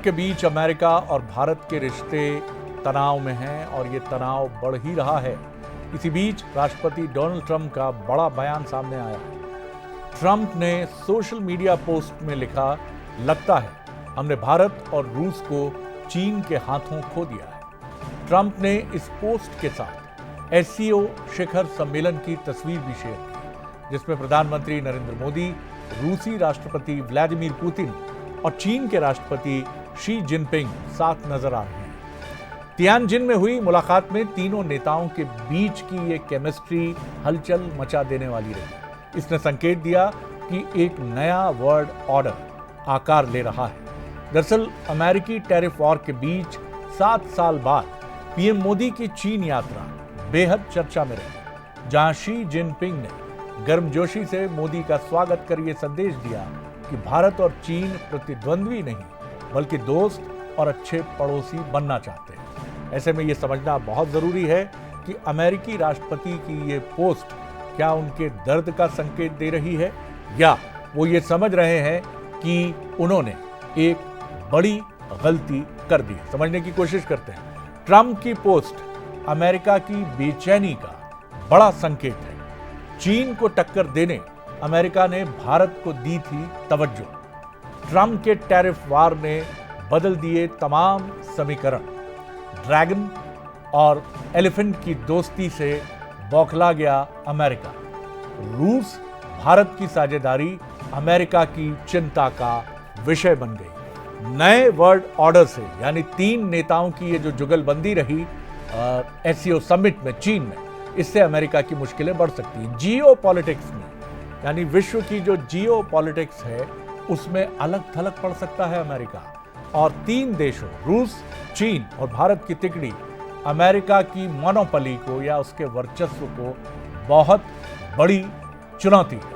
के बीच अमेरिका और भारत के रिश्ते तनाव में हैं और ये तनाव बढ़ ही रहा है। इसी बीच राष्ट्रपति डोनाल्ड ट्रंप का बड़ा बयान सामने आया। ट्रंप ने सोशल मीडिया पोस्ट में लिखा, लगता है हमने भारत और रूस को चीन के हाथों खो दिया है। ट्रंप ने इस पोस्ट के साथ एससीओ शिखर सम्मेलन की तस्वीर भी शेयर की, जिसमें प्रधानमंत्री नरेंद्र मोदी, रूसी राष्ट्रपति व्लादिमीर पुतिन और चीन के राष्ट्रपति शी जिनपिंग साथ नजर आ रहे हैं। तियानजिन में हुई मुलाकात में तीनों नेताओं के बीच की ये केमिस्ट्री हलचल मचा देने वाली रही। इसने संकेत दिया कि एक नया वर्ल्ड ऑर्डर आकार ले रहा है। दरअसल अमेरिकी टैरिफ वॉर के बीच 7 साल बाद पीएम मोदी की चीन यात्रा बेहद चर्चा में रही, जहां शी जिनपिंग ने गर्मजोशी से मोदी का स्वागत कर यह संदेश दिया कि भारत और चीन प्रतिद्वंद्वी नहीं बल्कि दोस्त और अच्छे पड़ोसी बनना चाहते हैं। ऐसे में यह समझना बहुत जरूरी है कि अमेरिकी राष्ट्रपति की ये पोस्ट क्या उनके दर्द का संकेत दे रही है या वो ये समझ रहे हैं कि उन्होंने एक बड़ी गलती कर दी। समझने की कोशिश करते हैं। ट्रंप की पोस्ट अमेरिका की बेचैनी का बड़ा संकेत है। चीन को टक्कर देने अमेरिका ने भारत को दी थी तवज्जो। ट्रंप के टैरिफ वार ने बदल दिए तमाम समीकरण। ड्रैगन और एलिफेंट की दोस्ती से बौखला गया अमेरिका। रूस भारत की साझेदारी अमेरिका की चिंता का विषय बन गई। नए वर्ल्ड ऑर्डर से यानी 3 नेताओं की ये जो जुगलबंदी रही एससीओ समिट में चीन में, इससे अमेरिका की मुश्किलें बढ़ सकती हैं। जियो पॉलिटिक्स में यानी विश्व की जो जियो पॉलिटिक्स है उसमें अलग थलग पड़ सकता है अमेरिका। और 3 देशों रूस, चीन और भारत की तिकड़ी अमेरिका की मोनोपोली को या उसके वर्चस्व को बहुत बड़ी चुनौती है।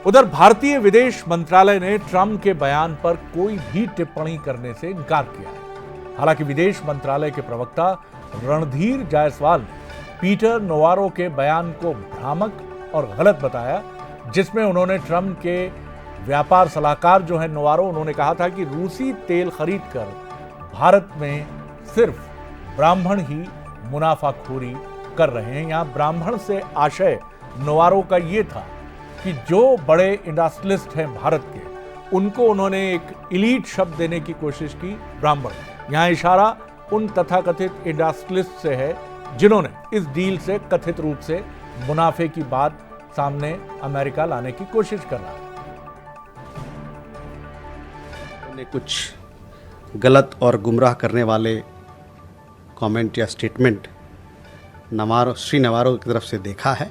उधर भारतीय विदेश मंत्रालय ने ट्रंप के बयान पर कोई भी टिप्पणी करने से इनकार किया है। हालांकि विदेश मंत्रालय के प्रवक्ता रणधीर जायसवाल ने पीटर नोवारो के बयान को भ्रामक और गलत बताया, जिसमें उन्होंने ट्रंप के व्यापार सलाहकार जो है नोवारो, उन्होंने कहा था कि रूसी तेल खरीदकर भारत में सिर्फ ब्राह्मण ही मुनाफाखोरी कर रहे हैं। यहां ब्राह्मण से आशय नोवारो का यह था कि जो बड़े इंडस्ट्रियलिस्ट हैं भारत के, उनको उन्होंने एक इलीट शब्द देने की कोशिश की, ब्राह्मण। यहां इशारा उन तथाकथित इंडस्ट्रियलिस्ट से है जिन्होंने इस डील से कथित रूप से मुनाफे की बात सामने अमेरिका लाने की कोशिश कर रहा है। कुछ गलत और गुमराह करने वाले कमेंट या स्टेटमेंट श्री नवारो की तरफ से देखा है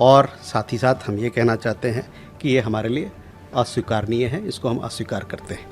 और साथ ही साथ हम ये कहना चाहते हैं कि ये हमारे लिए अस्वीकारनीय है, इसको हम अस्वीकार करते हैं।